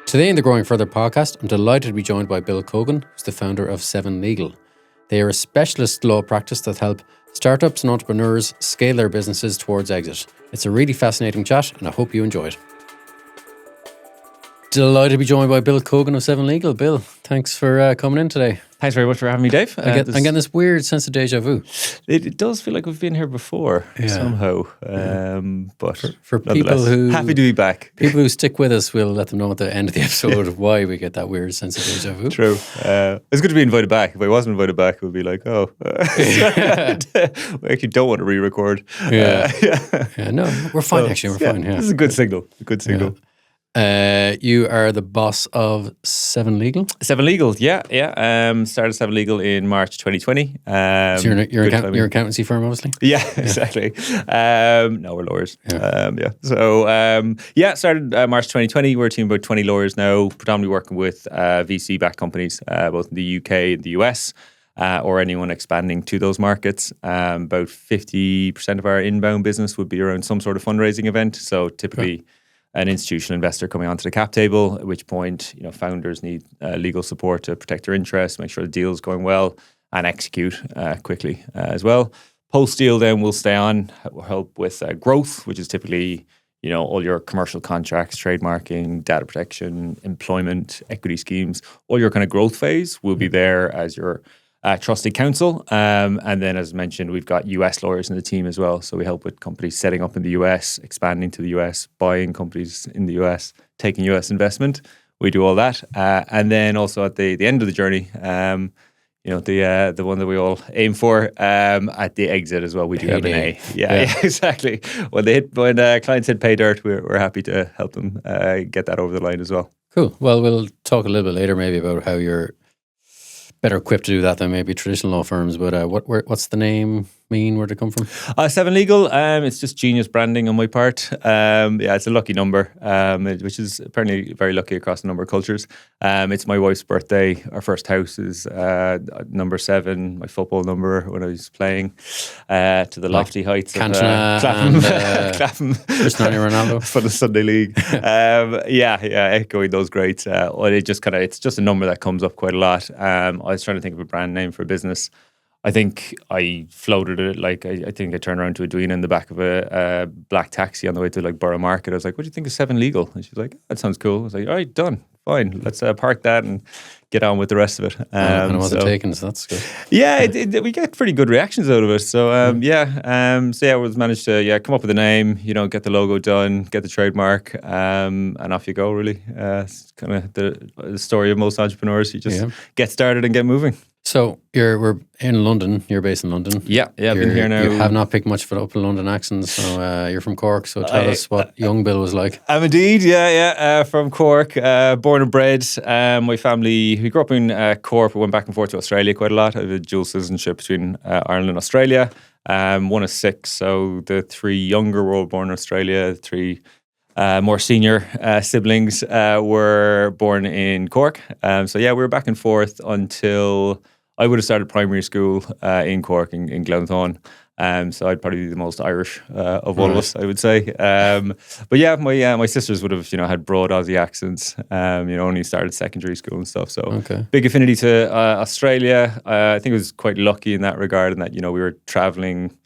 Today in the Growing Further podcast, I'm delighted to be joined by Bill Cogan, who's the founder of 7 Legal. They are a specialist law practice that help startups and entrepreneurs scale their businesses towards exit. It's a really fascinating chat, and I hope you enjoy it. Delighted to be joined by Bill Cogan of 7 Legal. Bill, thanks for coming in today. Thanks very much for having me, Dave. I'm getting this weird sense of deja vu. It does feel like we've been here before somehow. But for people who happy to be back. People who stick with us, we'll let them know at the end of the episode of why we get that weird sense of deja vu. True. It's good to be invited back. If I wasn't invited back, it would be like, we actually don't want to re-record. No, we're fine. Actually, we're fine. Yeah, this is a good signal. Yeah. You are the boss of 7 Legal? 7 Legal, yeah. Started 7 Legal in March 2020. So you're an accountancy firm, obviously? Yeah, exactly. No, we're lawyers. Started March 2020. We're a team of about 20 lawyers now, predominantly working with VC-backed companies, both in the UK and the US, or anyone expanding to those markets. About 50% of our inbound business would be around some sort of fundraising event. So typically... an institutional investor coming onto the cap table, at which point, founders need legal support to protect their interests, make sure the deal is going well, and execute quickly as well. Post-deal then we'll stay on, help with growth, which is typically, all your commercial contracts, trademarking, data protection, employment, equity schemes, all your kind of growth phase will be there as your trusted counsel. And then, as mentioned, we've got US lawyers in the team as well. So we help with companies setting up in the US, expanding to the US, buying companies in the US, taking US investment. We do all that. And then also at the end of the journey, the one that we all aim for, at the exit as well, we do have an A. Yeah, exactly. When clients hit pay dirt, we're happy to help them get that over the line as well. Cool. Well, we'll talk a little bit later maybe about how you're better equipped to do that than maybe traditional law firms, but what's the name mean? Where'd it come from? 7 Legal, it's just genius branding on my part. It's a lucky number, which is apparently very lucky across a number of cultures. It's my wife's birthday. Our first house is number 7, my football number when I was playing to the lofty heights of Clapham. Cristiano Ronaldo. For the Sunday League. Echoing those greats. It's just a number that comes up quite a lot. I was trying to think of a brand name for a business. I think I floated it, I think I turned around to Edwina in the back of a black taxi on the way to Borough Market. I was like, what do you think of 7 Legal? And she was like, that sounds cool. I was like, all right, done. Fine. Let's park that and get on with the rest of it. And it wasn't taken, so that's good. Yeah, we get pretty good reactions out of it. So, we've managed to come up with a name, get the logo done, get the trademark, and off you go, really. It's kind of the story of most entrepreneurs. You just get started and get moving. So we're in London. You're based in London. Yeah, I've been here now. You have not picked much of an up London accent, so you're from Cork. So tell us what young Bill was like. I'm indeed, from Cork, born and bred. My family, we grew up in Cork, but went back and forth to Australia quite a lot. I have a dual citizenship between Ireland and Australia. One of 6, so the 3 younger were all born in Australia. The 3 more senior siblings were born in Cork. We were back and forth until I would have started primary school in Cork, in Glenthorne. So I'd probably be the most Irish of all of us, I would say. My sisters would have, had broad Aussie accents. Only started secondary school and stuff. So big affinity to Australia. I think I was quite lucky in that regard, in that we were traveling.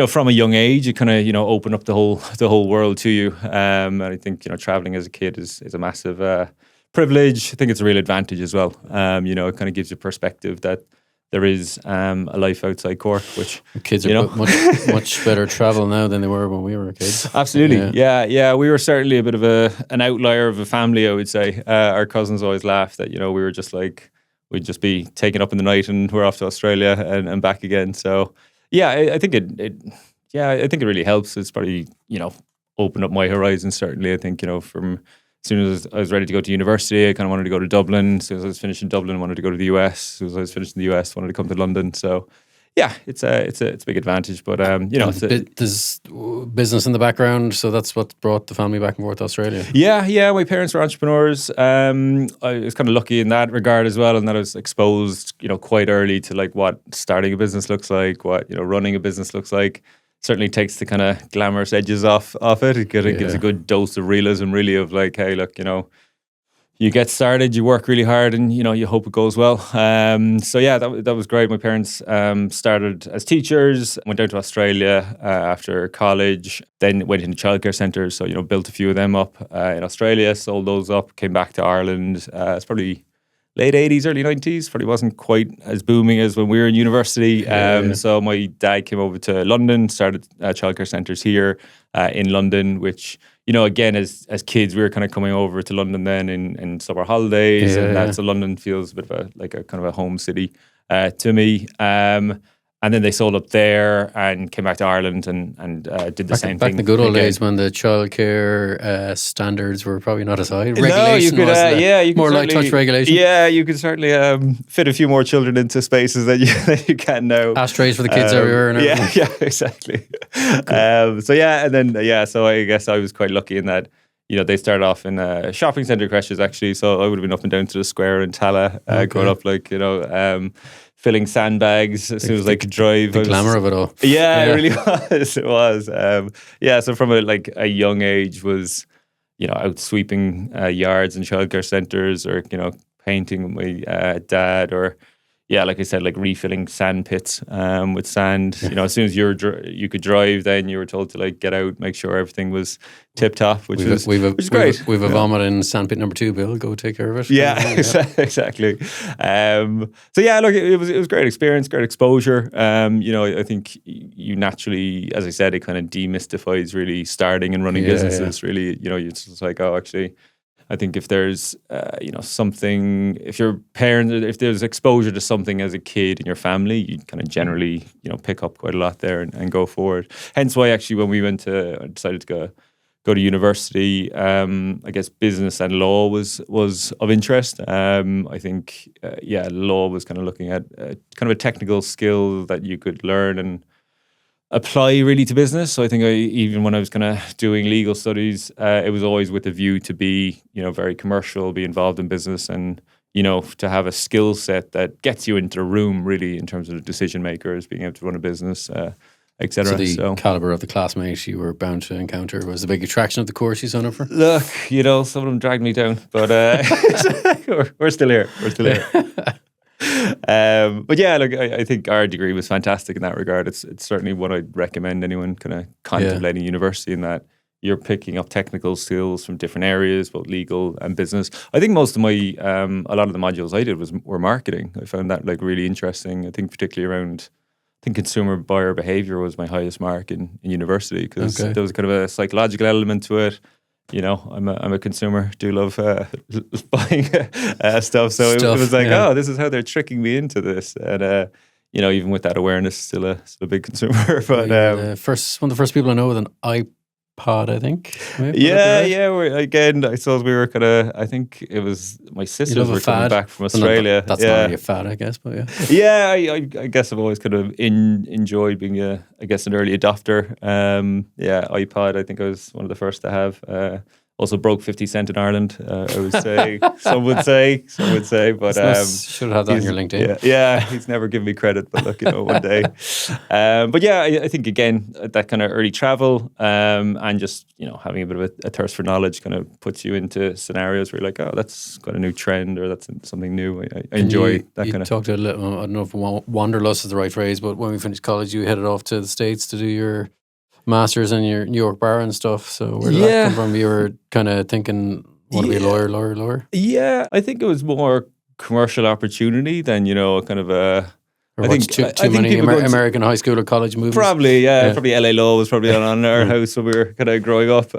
From a young age, you kind of open up the whole world to you. And I think traveling as a kid is a massive privilege. I think it's a real advantage as well. It kind of gives you perspective that there is a life outside Cork, which kids are much better travel now than they were when we were kids. Absolutely, yeah. We were certainly a bit of an outlier of a family, I would say. Our cousins always laughed that we were just we'd just be taken up in the night and we're off to Australia and back again. So I think it really helps. It's probably opened up my horizons. Certainly, I think from as soon as I was ready to go to university, I kind of wanted to go to Dublin. As soon as I was finished in Dublin, I wanted to go to the US. As soon as I was finished in the US, I wanted to come to London. So, it's a big advantage. But there's business in the background, so that's what brought the family back and forth to Australia. Yeah. My parents were entrepreneurs. I was kind of lucky in that regard as well, and that I was exposed, quite early to what starting a business looks like, what running a business looks like. certainly takes the kind of glamorous edges off it. It gives a good dose of realism, really, of like, hey, look, you get started, you work really hard, and you hope it goes well. So yeah, that was great. My parents started as teachers, went down to Australia after college, then went into childcare centres. So built a few of them up in Australia, sold those up, came back to Ireland. It's probably late 80s, early 90s. Probably wasn't quite as booming as when we were in university. So my dad came over to London, started childcare centres here in London, which, again, as kids, we were kind of coming over to London then in summer holidays. So London feels a bit of a kind of a home city to me. And then they sold up there and came back to Ireland and did the same thing. Back in the good old days when the childcare standards were probably not as high. No, you could, you could more light touch regulation. Yeah, you could certainly fit a few more children into spaces than you can now. Ashtrays for the kids everywhere. And everything. Yeah, exactly. Cool. So I guess I was quite lucky in that. They started off in shopping centre creches, actually. So I would have been up and down to the square in Tala, growing up, filling sandbags as soon as I could drive. The glamour of it all. Yeah, it really was. It was. So from a young age was, out sweeping yards and childcare centres, or, painting with my dad, or, like I said, refilling sand pits with sand. As soon as you could drive, then you were told to get out, make sure everything was tip top, which was great. We've a vomit in sandpit number 2, Bill. Go take care of it. Yeah, exactly. It was great experience, great exposure. I think you naturally, as I said, it kind of demystifies really starting and running businesses. Really, it's just like, oh, actually, I think if there's, something, if your parents, if there's exposure to something as a kid in your family, you kind of generally, pick up quite a lot there and go forward. Hence why, actually, when we decided to go to university, I guess business and law was of interest. I think, law was kind of looking at kind of a technical skill that you could learn and apply really to business. So I think even when I was kind of doing legal studies, it was always with a view to be, very commercial, be involved in business, and, to have a skill set that gets you into the room really in terms of the decision makers, being able to run a business, etc. So the caliber of the classmate you were bound to encounter was the big attraction of the course you signed up for? Look, some of them dragged me down, but we're still here. We're still here. I think our degree was fantastic in that regard. It's certainly what I'd recommend anyone kind of contemplating university, in that you're picking up technical skills from different areas, both legal and business. I think most of my a lot of the modules I did were marketing. I found that really interesting. I think particularly around, consumer buyer behavior was my highest mark in university, because there was kind of a psychological element to it. I'm a consumer, do love buying stuff. So it was like, oh, this is how they're tricking me into this. And, even with that awareness, still a big consumer. But one of the first people I know with an iPod, I think. Maybe, Again, I suppose we were kind of, I think it was my sisters were coming back from Australia. That's not really a fad, I guess, but yeah. Yeah, I guess I've always kind of enjoyed being an early adopter. iPod, I think I was one of the first to have. Also broke 50 Cent in Ireland, I would say. Some would say, but should have that on your LinkedIn. Yeah, he's never given me credit, but look, one day. I think again that kind of early travel and just having a bit of a thirst for knowledge kind of puts you into scenarios where you're like, oh, that's got a new trend, or that's something new. I enjoy that kind of. You talked a little. I don't know if wanderlust is the right phrase, but when we finished college, you headed off to the States to do your masters in your New York bar and stuff. So where did that come from? You were kind of thinking, want to be a lawyer? Yeah, I think it was more commercial opportunity than, kind of a... I think too many American high school or college movies. Probably, probably LA Law was probably on our house when we were kind of growing up.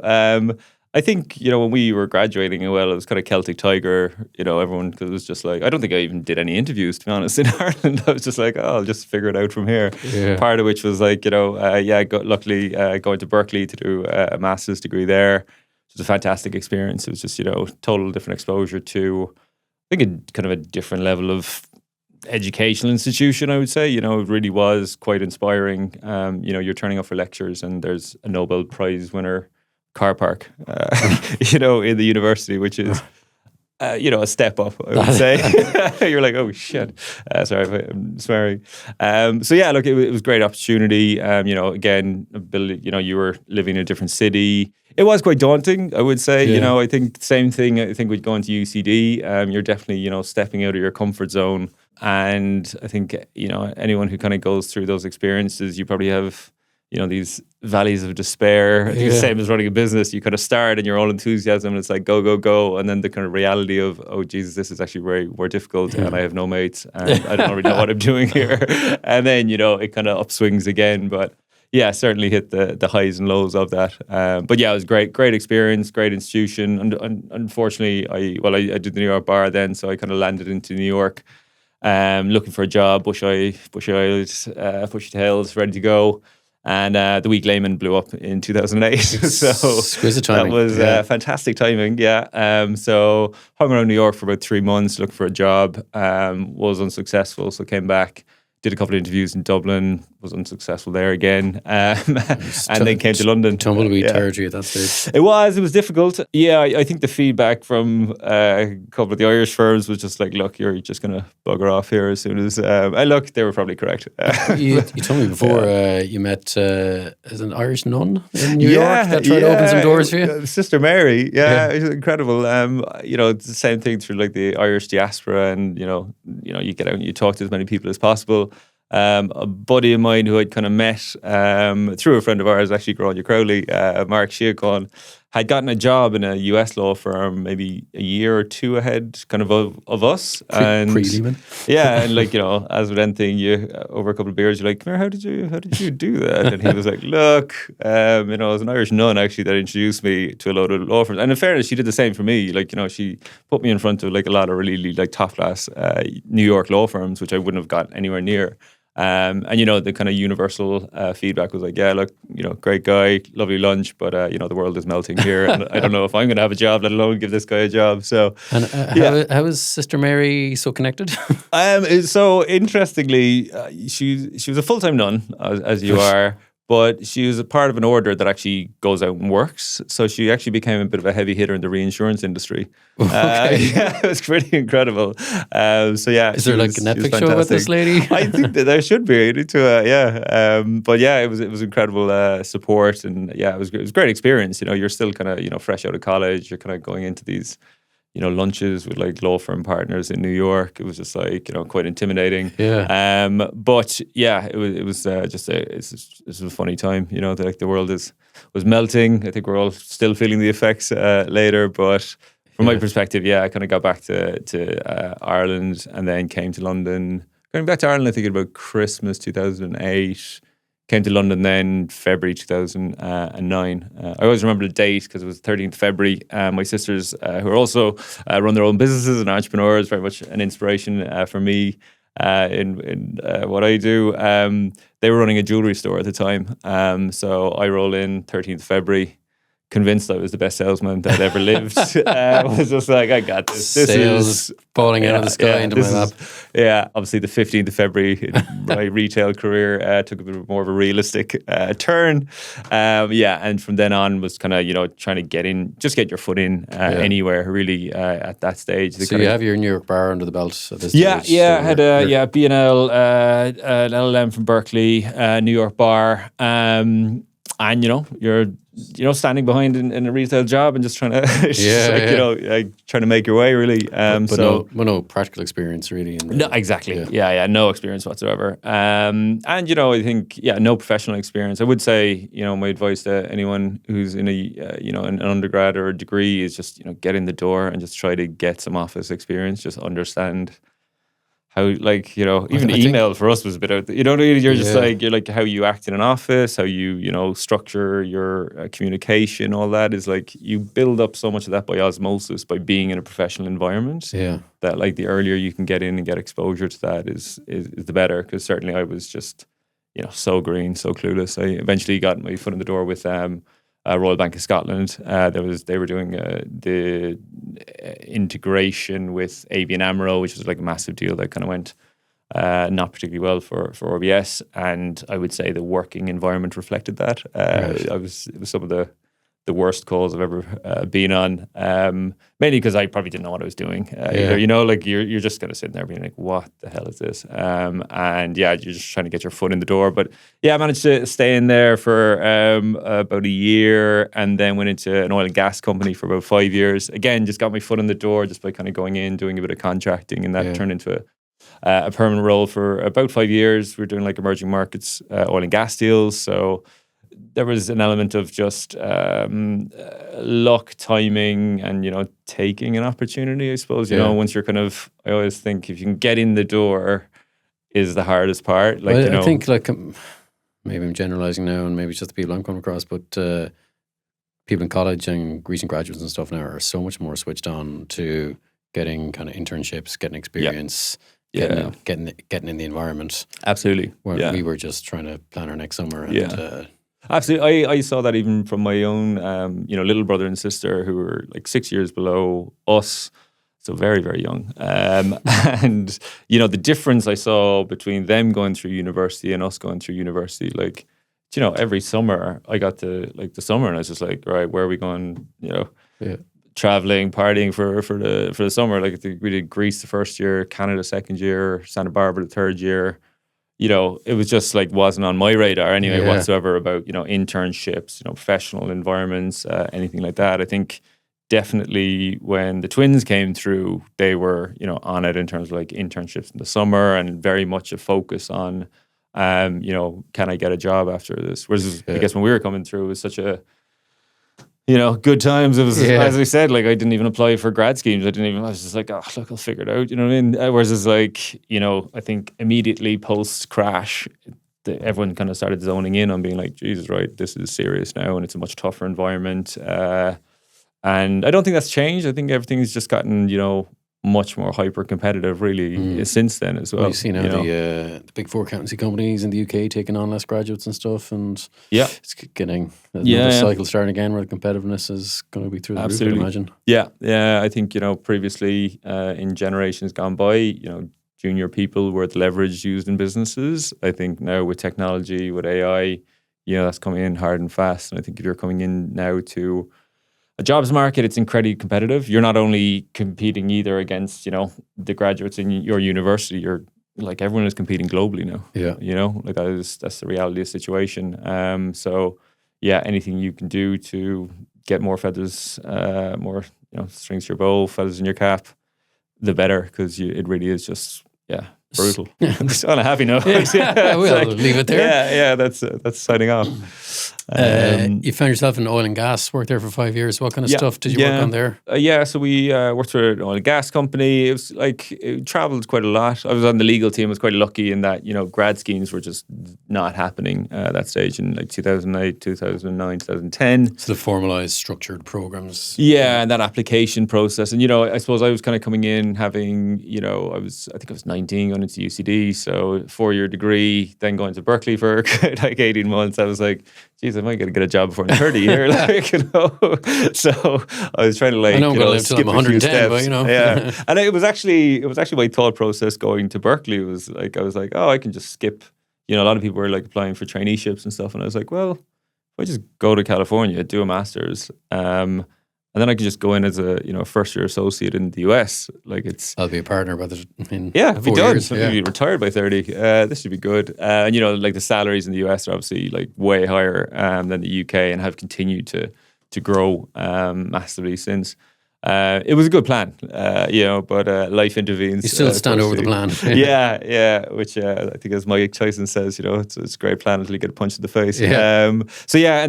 I think, when we were graduating, it was kind of Celtic Tiger, everyone, because it was just like, I don't think I even did any interviews, to be honest, in Ireland. I was just like, I'll just figure it out from here. Yeah. Part of which was like, luckily going to Berkeley to do a master's degree there. It was a fantastic experience. It was just, total different exposure to, I think, kind of a different level of educational institution, I would say. It really was quite inspiring. You're turning up for lectures and there's a Nobel Prize winner car park, in the university, which is a step up, I would say. You're like, oh shit. Sorry if I'm swearing. So yeah, look, it was a great opportunity. Again, Bill, you were living in a different city. It was quite daunting, I would say. Yeah. I think same thing. I think with going to UCD, you're definitely, stepping out of your comfort zone. And I think, anyone who kind of goes through those experiences, you probably have, these valleys of despair. I think the same as running a business. You kind of start and you're all enthusiasm and it's like, go, go, go. And then the kind of reality of, oh, Jesus, this is actually very more difficult and I have no mates and I don't really know what I'm doing here. And then, it kind of upswings again. But yeah, certainly hit the highs and lows of that. But yeah, it was great experience, great institution. And unfortunately, I did the New York bar then, so I kind of landed into New York, looking for a job, bushy tails, ready to go. And the week Lehman blew up in 2008. So exquisite timing. That was fantastic timing, yeah. So hung around New York for about 3 months, looking for a job, was unsuccessful, so came back. Did a couple of interviews in Dublin, was unsuccessful there again, and then came to London. Tumbleweed territory at that stage. It was difficult. Yeah, I think the feedback from a couple of the Irish firms was just like, look, you're just going to bugger off here as soon as... look, they were probably correct. You told me before you met as an Irish nun in New York that tried to open some doors for you. Sister Mary, it was incredible. It's the same thing through like the Irish diaspora, and you get out and you talk to as many people as possible. A buddy of mine who I'd kind of met through a friend of ours, actually, Gráinne Crowley, Mark Sheacon, had gotten a job in a US law firm maybe a year or two ahead kind of us. Pre-Lehman. Yeah, and like, as with anything, you over a couple of beers, you're like, how did you do that? And he was like, look, it was an Irish nun actually that introduced me to a load of law firms. And in fairness, she did the same for me. Like, she put me in front of like a lot of really like top class New York law firms, which I wouldn't have got anywhere near. And the kind of universal feedback was like, yeah, look, great guy, lovely lunch, but the world is melting here, and I don't know if I'm going to have a job, let alone give this guy a job. So, and how is Sister Mary so connected? So interestingly, she was a full-time nun, as you are. But she was a part of an order that actually goes out and works. So she actually became a bit of a heavy hitter in the reinsurance industry. It was pretty incredible. Is there like a Netflix show about this lady? I think that there should be. I need to, but yeah, it was incredible support, and yeah, it was a great experience. You're still kind of fresh out of college. You're kind of going into these lunches with like law firm partners in New York. It was just like, quite intimidating. Yeah. But yeah, it was just this was a funny time. The world was melting. I think we're all still feeling the effects later. But from my perspective, I kind of got back to Ireland and then came to London. Going back to Ireland, I think about Christmas 2008. Came to London then, February 2009. I always remember the date because it was 13th February. My sisters, who are also run their own businesses and entrepreneurs, very much an inspiration for me in what I do. They were running a jewellery store at the time. So I roll in 13th February, convinced I was the best salesman that ever lived. I was just like, I got this. This Sales is falling out of the sky into my lap. Obviously the 15th of February in my retail career took a bit more of a realistic turn. And from then on was kind of, trying to get your foot in anywhere really at that stage. So you have your New York bar under the belt at this stage? I had a B&L, an LLM from Berkeley, New York bar. And you're standing behind in a retail job and just trying to trying to make your way really. But no practical experience really. No, exactly. No experience whatsoever. And I think no professional experience. I would say my advice to anyone who's in an undergrad or a degree is just get in the door and just try to get some office experience. Just understand how, even email for us was a bit out there. You're just you're like how you act in an office, how you structure your communication, all that is like you build up so much of that by osmosis by being in a professional environment. Yeah. That like the earlier you can get in and get exposure to that is the better. Because certainly I was just so green, so clueless. I eventually got my foot in the door with Royal Bank of Scotland. They were doing the integration with ABN AMRO, which was like a massive deal that kind of went not particularly well for RBS. And I would say the working environment reflected that. It was some of the the worst calls I've ever been on. Mainly because I probably didn't know what I was doing. Either, you know, like you're just kind of sitting there being like, what the hell is this? And yeah, you're just trying to get your foot in the door. But yeah, I managed to stay in there for about a year, and then went into an oil and gas company for about 5 years. Again, just got my foot in the door just by kind of going in, doing a bit of contracting, and that turned into a permanent role for about 5 years. We're doing like emerging markets, oil and gas deals. So there was an element of just luck, timing, and, you know, taking an opportunity, I suppose. You know, once you're kind of, I always think if you can get in the door is the hardest part. Like, you know, I think like maybe I'm generalizing now, and maybe it's just the people I'm coming across, but people in college and recent graduates and stuff now are so much more switched on to getting kind of internships, getting experience, getting in the environment. Absolutely. Where we were just trying to plan our next summer. And, absolutely. I saw that even from my own, you know, little brother and sister who were like 6 years below us. So very, very young. And, you know, the difference I saw between them going through university and us going through university, like, you know, every summer I got to like the summer and I was just like, right, where are we going, you know, traveling, partying for the summer. Like we did Greece the first year, Canada second year, Santa Barbara the third year. You know, it was just like wasn't on my radar anyway whatsoever about, you know, internships, you know, professional environments, anything like that. I think definitely when the twins came through, they were, you know, on it in terms of like internships in the summer and very much a focus on, you know, can I get a job after this? Whereas I guess when we were coming through, it was such a, you know, good times. It was, as I said, like I didn't even apply for grad schemes. I was just like, oh, look, I'll figure it out. You know what I mean? Whereas it's like, you know, I think immediately post crash, everyone kind of started zoning in on being like, Jesus, right, this is serious now, and it's a much tougher environment. And I don't think that's changed. I think everything's just gotten, you know, much more hyper competitive really since then as well. You see now the big four accountancy companies in the UK taking on less graduates and stuff, and it's getting another cycle starting again where the competitiveness is going to be through the roof, I'd imagine. Yeah. I think, you know, previously in generations gone by, you know, junior people were the leverage used in businesses. I think now with technology, with AI, you know, that's coming in hard and fast. And I think if you're coming in now to a jobs market, it's incredibly competitive. You're not only competing either against, you know, the graduates in your university, you're like everyone is competing globally now. Yeah. You know, like that's the reality of the situation. So yeah, anything you can do to get more feathers, more, you know, strings to your bow, feathers in your cap, the better, because it really is just, brutal. On a happy note. We'll leave it there. Yeah, that's signing off. You found yourself in oil and gas, worked there for 5 years. What kind of stuff did you work on there? So we worked for an oil and gas company. It was like, it traveled quite a lot. I was on the legal team. I was quite lucky in that, you know, grad schemes were just not happening at that stage in like 2008, 2009, 2010. So the formalized, structured programs. Yeah, and that application process. And, you know, I suppose I was kind of coming in having, you know, I think I was 19 going into UCD. So 4-year degree, then going to Berkeley for like 18 months. I was like, geez, I might get a job before I'm 30 here, like, you know. So I was trying to like, I know, skip a few steps. But, you know. Yeah, and it was actually my thought process going to Berkeley was like, I was like, oh, I can just skip. You know, a lot of people were like applying for traineeships and stuff, and I was like, well, if I just go to California, do a master's, and then I could just go in as a, you know, first-year associate in the US. Like I'll be a partner by in I'll be done. Years. I'll be retired by 30. This should be good. And, you know, like the salaries in the US are obviously like way higher than the UK and have continued to grow massively since. It was a good plan, you know, but life intervenes. You still stand over the plan. yeah, which I think as Mike Tyson says, you know, it's a great plan until you get a punch in the face. And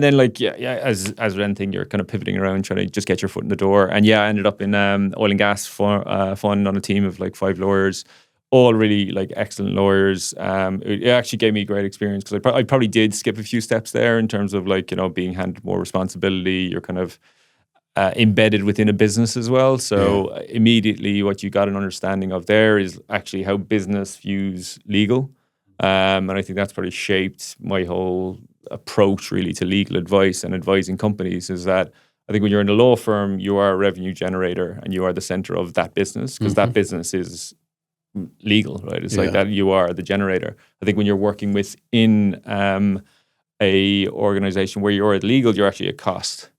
then like, as with anything, you're kind of pivoting around, trying to just get your foot in the door. And I ended up in oil and gas fund on a team of like 5 lawyers, all really like excellent lawyers. It actually gave me a great experience because I probably did skip a few steps there in terms of like, you know, being handed more responsibility. You're kind of embedded within a business as well. So immediately what you got an understanding of there is actually how business views legal. And I think that's probably shaped my whole approach really to legal advice and advising companies is that I think when you're in a law firm, you are a revenue generator and you are the center of that business because that business is legal, right? It's like that you are the generator. I think when you're working within a organization where you're legal, you're actually a cost.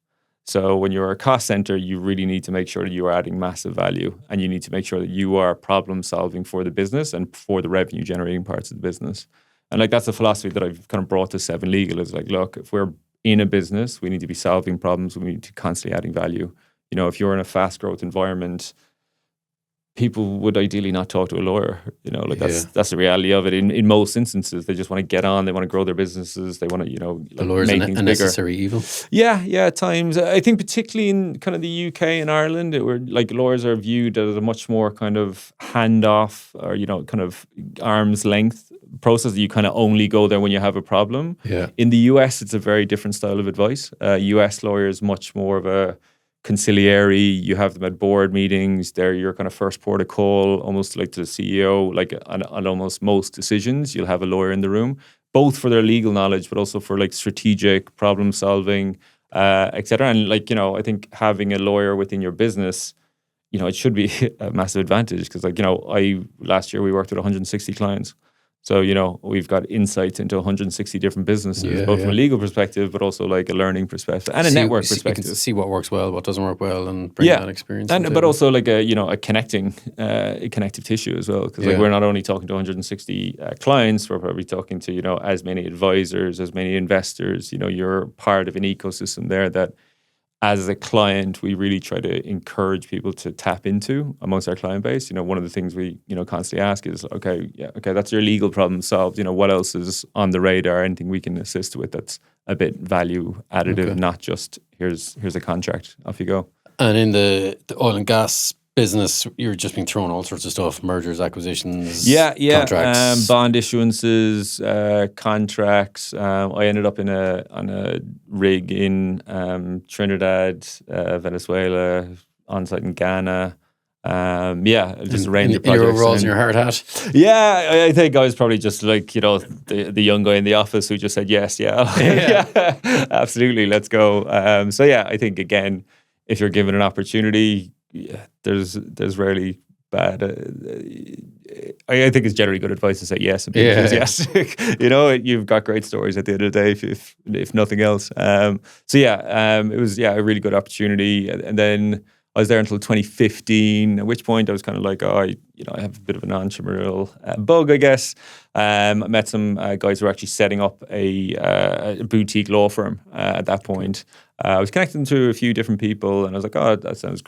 So when you're a cost center, you really need to make sure that you are adding massive value, and you need to make sure that you are problem solving for the business and for the revenue generating parts of the business. And like that's a philosophy that I've kind of brought to Seven Legal is like, look, if we're in a business, we need to be solving problems. We need to constantly adding value. You know, if you're in a fast growth environment, people would ideally not talk to a lawyer. You know, like that's the reality of it. In most instances, they just want to get on. They want to grow their businesses. They want to, like the lawyer's make things a bigger. necessary evil. Yeah, at times. I think particularly in kind of the UK and Ireland, where like lawyers are viewed as a much more kind of handoff or kind of arm's length process. That you kind of only go there when you have a problem. Yeah. In the US, it's a very different style of advice. US lawyers much more of a conciliary. You have them at board meetings. They're your kind of first port of call, almost like to the CEO. Like on almost most decisions, you'll have a lawyer in the room, both for their legal knowledge, but also for like strategic problem solving, etc. And I think having a lawyer within your business, it should be a massive advantage because last year we worked with 160 clients. So, we've got insights into 160 different businesses, both from a legal perspective, but also like a learning perspective and a network perspective. You can see what works well, what doesn't work well, and bring that experience. But also like a connective tissue as well. Because we're not only talking to 160 clients, we're probably talking to, as many advisors, as many investors. You're part of an ecosystem there that, as a client, we really try to encourage people to tap into amongst our client base. One of the things we, constantly ask is, okay, that's your legal problem solved. What else is on the radar? Anything we can assist with that's a bit value additive, not just here's a contract, off you go. And in the oil and gas business, you're just being thrown all sorts of stuff, mergers, acquisitions, contracts. Bond issuances, contracts. I ended up on a rig in Trinidad, Venezuela, on site in Ghana. Just a range of projects. In your overalls and your hard hat? Yeah, I think I was probably just like, the young guy in the office who just said, yes, absolutely, let's go. I think, again, if you're given an opportunity, there's rarely bad. I think it's generally good advice to say yes and be enthusiastic. You've got great stories at the end of the day, if nothing else. It was a really good opportunity. And then I was there until 2015, at which point I was kind of like, I have a bit of an entrepreneurial bug, I guess. I met some guys who were actually setting up a boutique law firm at that point. I was connecting to a few different people, and I was like, oh, that sounds,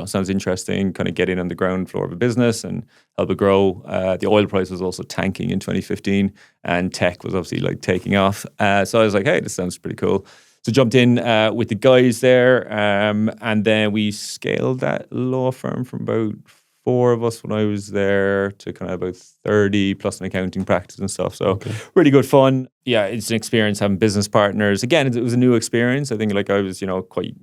sounds interesting. Kind of get in on the ground floor of a business and help it grow. The oil price was also tanking in 2015, and tech was obviously like taking off. So I was like, hey, this sounds pretty cool. So jumped in with the guys there, and then we scaled that law firm from about 4 of us when I was there to kind of about 30 plus an accounting practice and stuff. So really good fun. Yeah, it's an experience having business partners. Again, it was a new experience. I think I was, quite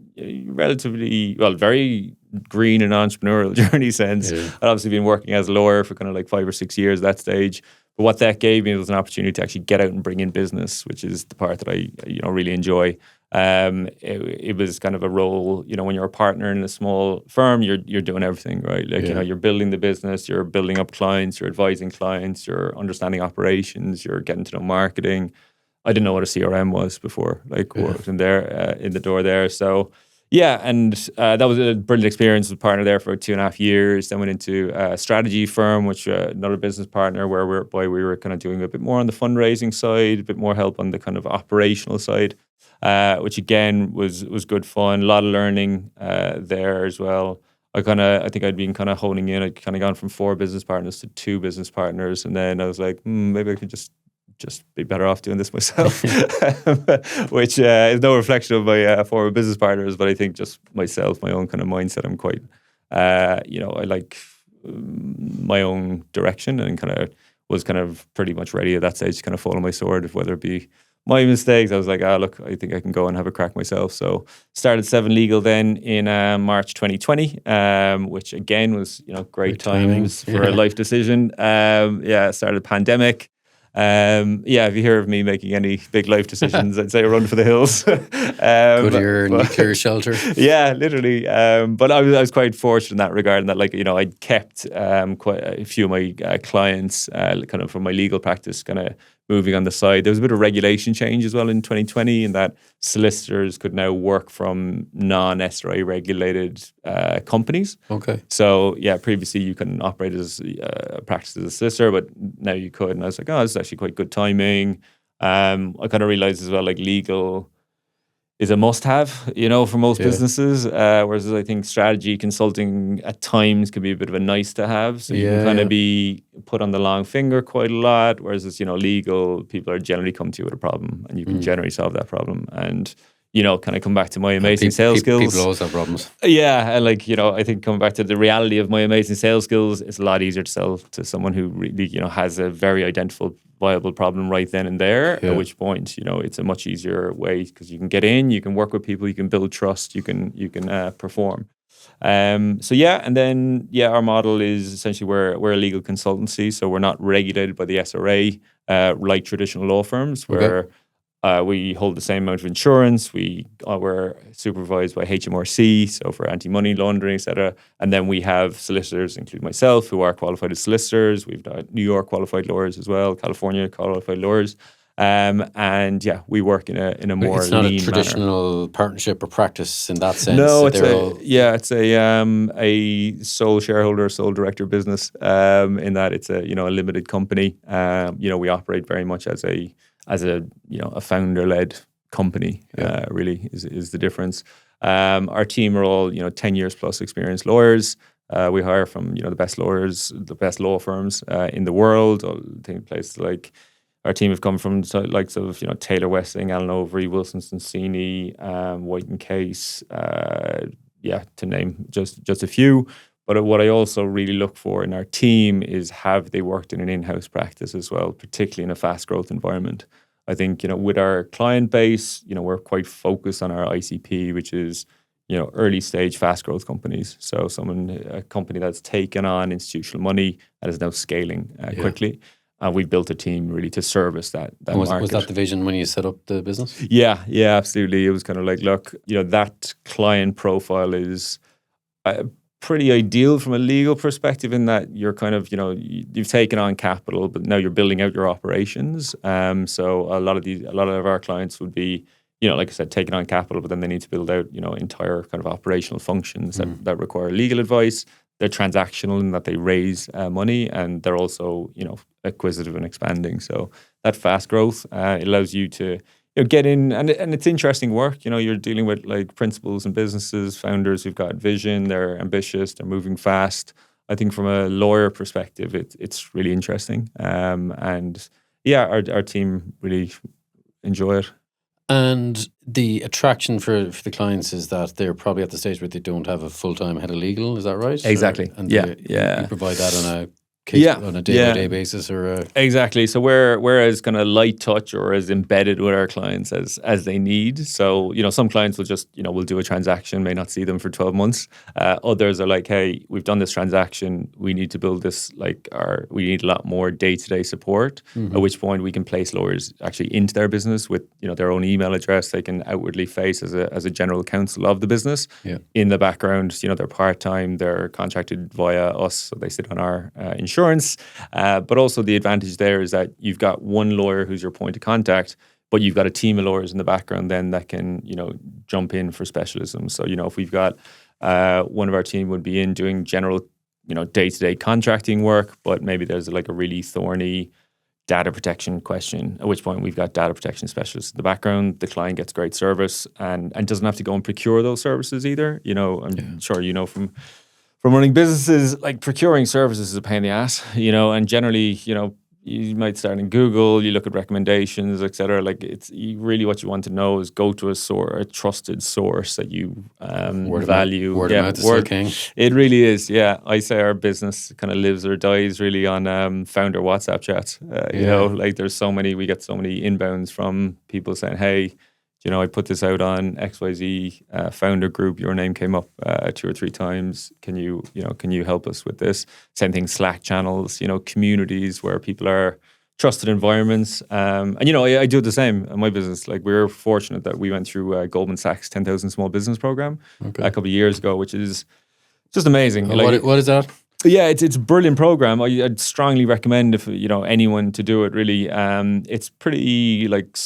relatively, very green and entrepreneurial journey sense. Yeah. I'd obviously been working as a lawyer for kind of like 5 or 6 years at that stage. But what that gave me was an opportunity to actually get out and bring in business, which is the part that I, really enjoy. It was kind of a role, when you're a partner in a small firm, you're doing everything, right? Like, you're building the business, you're building up clients, you're advising clients, you're understanding operations, you're getting to know marketing. I didn't know what a CRM was before, worked in there, in the door there. So, and that was a brilliant experience with a partner there for 2.5 years. Then went into a strategy firm, which another business partner where we were kind of doing a bit more on the fundraising side, a bit more help on the kind of operational side, which again was good fun. A lot of learning there as well. I think I'd been kind of honing in. I'd kind of gone from 4 business partners to 2 business partners, and then I was like, maybe I could just be better off doing this myself, which is no reflection of my former business partners, but I think just myself, my own kind of mindset. I'm quite, I like my own direction, and was pretty much ready at that stage to kind of fall on my sword, whether it be my mistakes. I was like, look, I think I can go and have a crack myself. So started Seven Legal then in March 2020, which again was, great times for a life decision. Started pandemic. If you hear of me making any big life decisions, I'd say run for the hills. Go to your nuclear shelter. Yeah, literally. But I was quite fortunate in that regard, in that I'd kept quite a few of my clients kind of from my legal practice kind of moving on the side. There was a bit of regulation change as well in 2020 in that solicitors could now work from non-SRA regulated companies. Okay. So yeah, previously you couldn't operate as practice as a solicitor, but now you could. And I was like, oh, this is actually quite good timing. I kind of realized as well, like legal is a must-have, for most businesses. Whereas I think strategy consulting at times can be a bit of a nice-to-have. So you can kind of be put on the long finger quite a lot. Whereas it's, legal, people are generally come to you with a problem, and you can generally solve that problem. And kind of come back to my amazing sales skills. People always have problems. Yeah, and I think coming back to the reality of my amazing sales skills, it's a lot easier to sell to someone who really, has a very identifiable problem right then and there. Yeah. At which point, it's a much easier way because you can get in, you can work with people, you can build trust, you can perform. And then our model is essentially we're a legal consultancy, so we're not regulated by the SRA like traditional law firms where. We hold the same amount of insurance. We're supervised by HMRC, so for anti-money laundering, etc. And then we have solicitors, including myself, who are qualified as solicitors. We've got New York qualified lawyers as well, California qualified lawyers. We work in a more it's not lean a traditional manner. Partnership or practice in that sense. No, it's a sole shareholder, sole director business. In that it's a limited company. We operate very much as a founder-led company. Really is the difference. Our team are all 10 years plus experienced lawyers. We hire from the best lawyers, the best law firms in the world. I think places like our team have come from the likes of Taylor Westing, Allen Overy, Wilson Sonsini, White and Case. To name just a few. But what I also really look for in our team is have they worked in an in-house practice as well, particularly in a fast growth environment. I think, with our client base, we're quite focused on our ICP, which is, early stage fast growth companies. So a company that's taken on institutional money and is now scaling quickly. And we built a team really to service that market. Was that the vision when you set up the business? Yeah, absolutely. It was kind of like, look, that client profile is pretty ideal from a legal perspective in that you're kind of, you've taken on capital, but now you're building out your operations. So a lot of our clients would be, like I said, taking on capital, but then they need to build out, entire kind of operational functions that require legal advice. They're transactional in that they raise money, and they're also, acquisitive and expanding. So that fast growth it allows you to get in, and it's interesting work. You're dealing with like principals and businesses, founders who've got vision, they're ambitious, they're moving fast. I think from a lawyer perspective, it's really interesting. Our team really enjoy it. And the attraction for the clients is that they're probably at the stage where they don't have a full-time head of legal. Is that right? Exactly. You provide that on a on a day-by-day basis, or exactly. So we're as kind of light touch or as embedded with our clients as they need. So some clients will just we'll do a transaction, may not see them for 12 months. Others are like, hey, we've done this transaction, we need to build this we need a lot more day-to-day support. At which point we can place lawyers actually into their business with their own email address. They can outwardly face as a general counsel of the business. In the background, they're part-time, they're contracted via us, so they sit on our insurance. But also the advantage there is that you've got one lawyer who's your point of contact, but you've got a team of lawyers in the background then that can, jump in for specialism. So, if we've got one of our team would be in doing general, day-to-day contracting work, but maybe there's like a really thorny data protection question, at which point we've got data protection specialists in the background. The client gets great service and doesn't have to go and procure those services either. I'm sure from running businesses, like procuring services is a pain in the ass, and generally, you might start in Google, you look at recommendations, etc. Like really what you want to know is go to a trusted source that you value. Word of mouth is still king. It really is, yeah. I say our business kind of lives or dies really on founder WhatsApp chats. Like we get so many inbounds from people saying, hey, I put this out on XYZ founder group. Your name came up 2 or 3 times. Can you help us with this? Same thing, Slack channels, communities where people are trusted environments. I do the same in my business. Like we're fortunate that we went through Goldman Sachs 10,000 Small Business Program a couple of years ago, which is just amazing. What is that? Yeah, it's a brilliant program. I'd strongly recommend if anyone to do it. Really, it's pretty like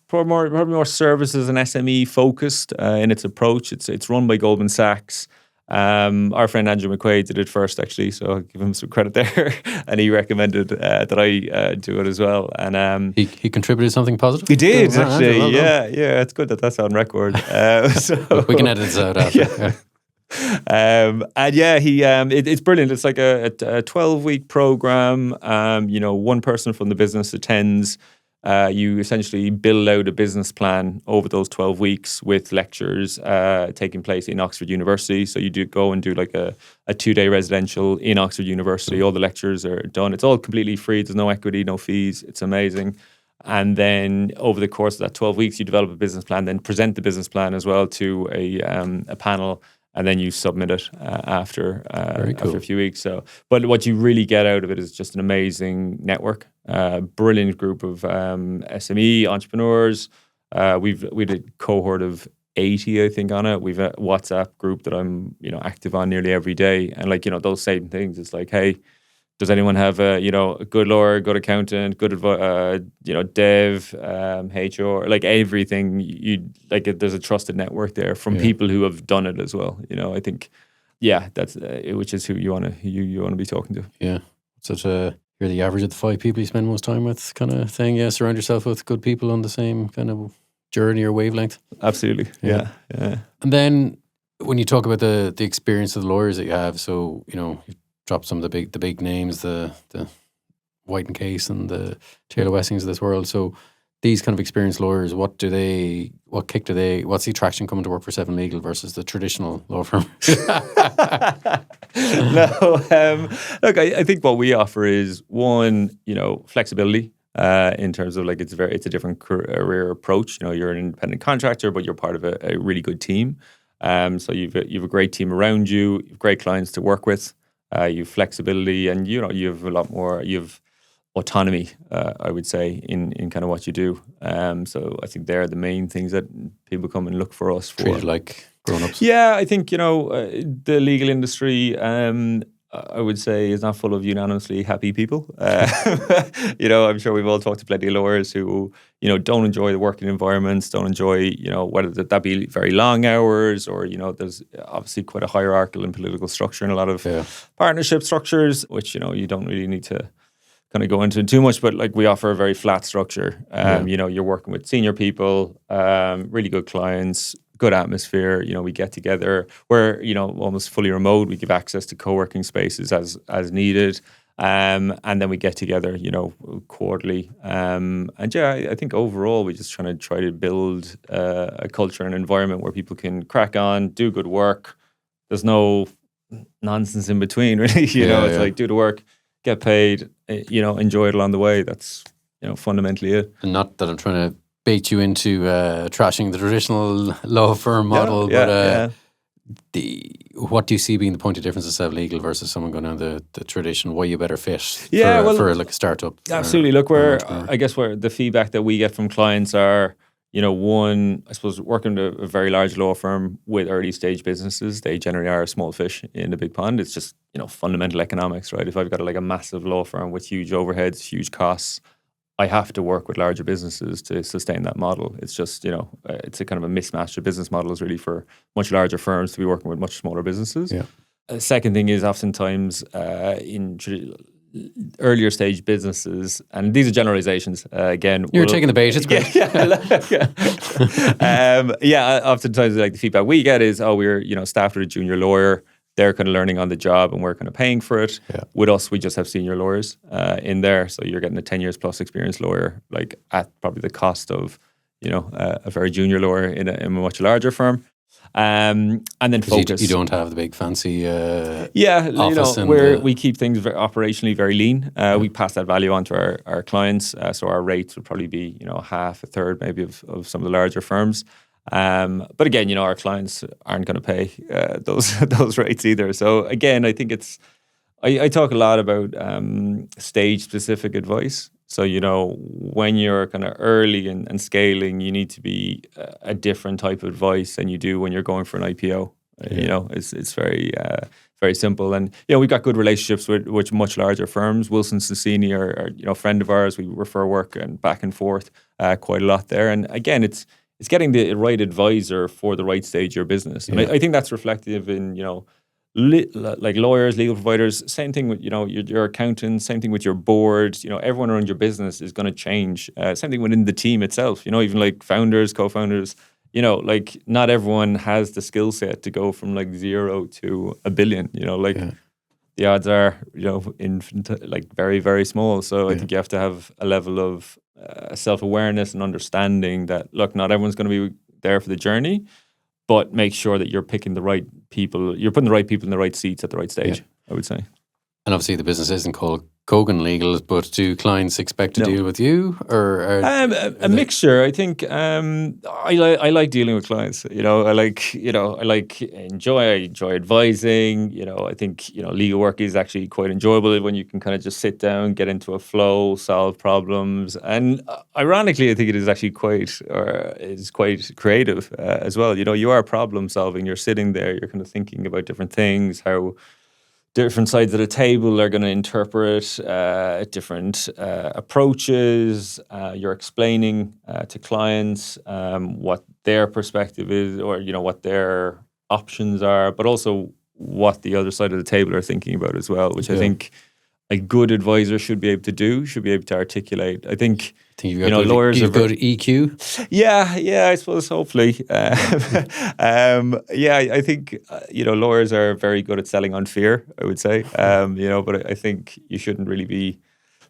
probably more services and SME focused in its approach. It's run by Goldman Sachs. Our friend Andrew McQuaid did it first, actually, so I'll give him some credit there. And he recommended that I do it as well. And he contributed something positive. He did, Andrew, actually. well done. Yeah. It's good that that's on record. So we can edit this out after. Yeah. And yeah, it's brilliant. It's like a 12-week program. One person from the business attends. You essentially build out a business plan over those 12 weeks with lectures taking place in Oxford University. So you do go and do like a 2-day residential in Oxford University. All the lectures are done. It's all completely free. There's no equity, no fees. It's amazing. And then over the course of that 12 weeks, you develop a business plan, then present the business plan as well to a panel. And then you submit it after a few weeks. So, but what you really get out of it is just an amazing network, brilliant group of SME entrepreneurs. We did a cohort of 80, I think, on it. We've a WhatsApp group that I'm active on nearly every day, and like those same things. It's like, hey, does anyone have a good lawyer, good accountant, good dev, HR, like everything? There's a trusted network there from people who have done it as well. I think, that's which is who you want to be talking to. Yeah, you're the average of the 5 people you spend most time with, kind of thing. Yeah, surround yourself with good people on the same kind of journey or wavelength. Absolutely. Yeah. And then when you talk about the experience of the lawyers that you have, so you've dropped some of the big names, the White and Case and the Taylor Wessings of this world. So these kind of experienced lawyers, what's the attraction coming to work for Seven Legal versus the traditional law firm? Look, I think what we offer is one, flexibility in terms of it's a different career approach. You're an independent contractor, but you're part of a really good team. So you've a great team around you, you've great clients to work with. You have flexibility, and you have a lot more. You have autonomy, I would say, in kind of what you do. So I think they're the main things that people come and look for us for. Treated like grown-ups. Yeah, I think the legal industry, I would say, is not full of unanimously happy people. I'm sure we've all talked to plenty of lawyers who don't enjoy the working environments, don't enjoy whether that be very long hours or there's obviously quite a hierarchical and political structure in a lot of partnership structures, which you don't really need to kind of go into too much, but we offer a very flat structure. You're working with senior people, really good clients, good atmosphere. We get together. We're almost fully remote. We give access to co-working spaces as needed, and then we get together quarterly. I think overall we just try to build a culture and environment where people can crack on, do good work. There's no nonsense in between, really. It's like do the work, get paid, enjoy it along the way. That's fundamentally it. And not that I'm trying to bait you into trashing the traditional law firm model, what do you see being the point of difference of Seven Legal versus someone going down the tradition? Why you better fit for like a startup? Absolutely. Look, I guess where the feedback that we get from clients are, one, I suppose, working with a very large law firm with early stage businesses, they generally are a small fish in the big pond. It's just fundamental economics, right? If I've got a massive law firm with huge overheads, huge costs, I have to work with larger businesses to sustain that model. It's just, it's a kind of a mismatch of business models really for much larger firms to be working with much smaller businesses. Yeah. Second thing is oftentimes in earlier stage businesses, and these are generalizations, again. You're taking the bait, it's great. Oftentimes the feedback we get is, we're, staffed with a junior lawyer. They're kind of learning on the job and we're kind of paying for it. Yeah. With us, we just have senior lawyers in there. So you're getting a 10 years plus experienced lawyer, at probably the cost of, a very junior lawyer in a much larger firm. And then focus. You don't have the big fancy office. We keep things operationally very lean. We pass that value on to our clients. So our rates would probably be, half, a third maybe of some of the larger firms. But again, our clients aren't going to pay those rates either. So again, I think I talk a lot about stage specific advice. So, when you're kind of early and scaling, you need to be a different type of advice than you do when you're going for an IPO. It's very simple. And we've got good relationships with much larger firms. Wilson Sonsini are a friend of ours. We refer work and back and forth quite a lot there. And again, it's getting the right advisor for the right stage of your business. And I think that's reflective in like lawyers, legal providers. Same thing with your accountants. Same thing with your board. Everyone around your business is going to change. Same thing within the team itself. Even like founders, co-founders. Like not everyone has the skill set to go from like 0 to $1 billion. The odds are like very, very small. So I think you have to have a level of self-awareness and understanding that look, not everyone's going to be there for the journey, but make sure that you're picking the right people. You're putting the right people in the right seats at the right stage. I would say. And obviously, the business isn't called Cogan Legal, but do clients expect to deal with you, or a mixture? I think I like dealing with clients. I enjoy advising. I think legal work is actually quite enjoyable when you can kind of just sit down, get into a flow, solve problems, and ironically, I think it is actually quite creative as well. You are problem solving. You're sitting there. You're kind of thinking about different things, how different sides of the table are going to interpret different approaches. You're explaining to clients what their perspective is, or what their options are, but also what the other side of the table are thinking about as well, which I think a good advisor should be able to do, should be able to articulate. I think lawyers you've got EQ. Yeah, I suppose hopefully. I think lawyers are very good at selling on fear, I would say. But I think you shouldn't really be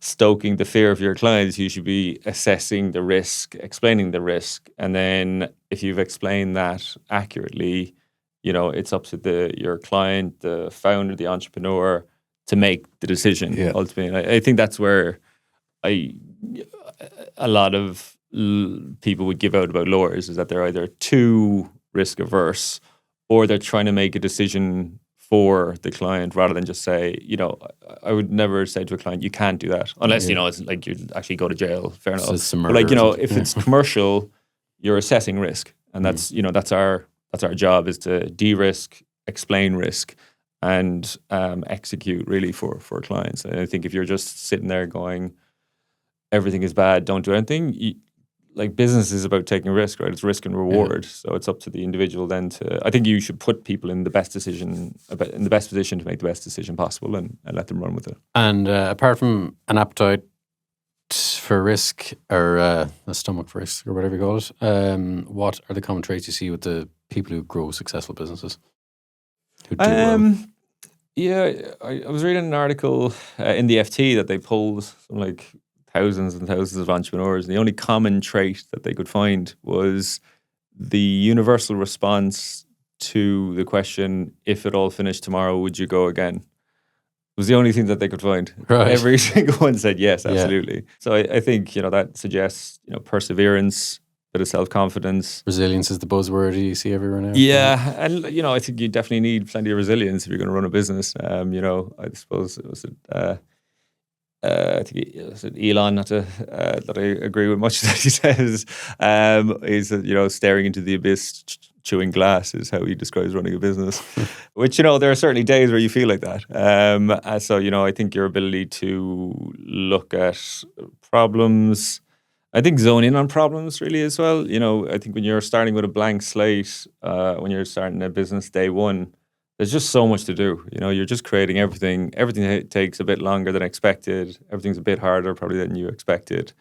stoking the fear of your clients. You should be assessing the risk, explaining the risk, and then if you've explained that accurately, it's up to your client, the founder, the entrepreneur, to make the decision ultimately. I think that's where a lot of people would give out about lawyers, is that they're either too risk averse or they're trying to make a decision for the client rather than just say, I would never say to a client, you can't do that unless, it's like you'd actually go to jail. Fair enough. But if it's commercial, you're assessing risk, and that's our job, is to de-risk, explain risk, and execute really for clients. And I think if you're just sitting there going, everything is bad, don't do anything, business is about taking risk, right? It's risk and reward. So it's up to the individual then I think you should put people in the best position to make the best decision possible, and let them run with it. And apart from an appetite for risk, or a stomach for risk, or whatever you call it, what are the common traits you see with the people who grow successful businesses? Who do well? Yeah, I was reading an article in the FT that they polled some thousands and thousands of entrepreneurs, and the only common trait that they could find was the universal response to the question, if it all finished tomorrow, would you go again? It was the only thing that they could find. Right. Every single one said yes, absolutely. Yeah. So I think that suggests perseverance, bit of self-confidence. Resilience is the buzzword you see everywhere now. Yeah, and I think you definitely need plenty of resilience if you're going to run a business. I suppose it was I think it was Elon, not to, that I agree with much that he says, is that, staring into the abyss, chewing glass is how he describes running a business. Which, there are certainly days where you feel like that. So, I think your ability to look at problems, I think zone in on problems really as well. I think when you're starting with a blank slate, when you're starting a business day one, there's just so much to do. You're just creating everything. Everything takes a bit longer than expected. Everything's a bit harder probably than you expected.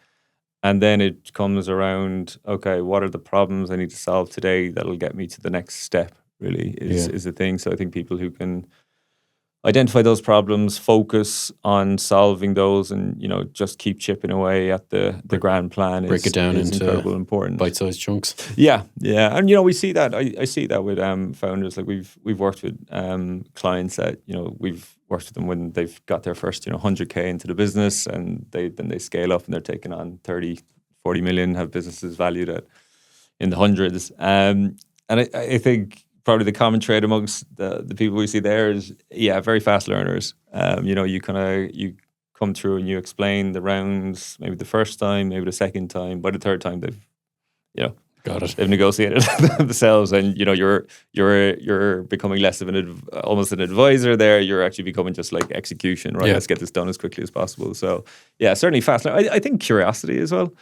And then it comes around, okay, what are the problems I need to solve today that'll get me to the next step, really, is the thing. So I think people who can identify those problems, focus on solving those, and just keep chipping away at the grand plan. Break it down into incredibly important, bite-sized chunks. Yeah, and we see that. I see that with founders. Like we've worked with clients that we've worked with them when they've got their first 100K into the business, and then they scale up and they're taking on 30, 40 million, have businesses valued at in the hundreds. And I think probably the common trait amongst the people we see there is, very fast learners. You come through and you explain the rounds, maybe the first time, maybe the second time. By the third time, they've, Got it. They've negotiated themselves, and you're becoming less of almost an advisor there. You're actually becoming just like execution, right? Yeah. Let's get this done as quickly as possible. So yeah, certainly fascinating. I think curiosity as well.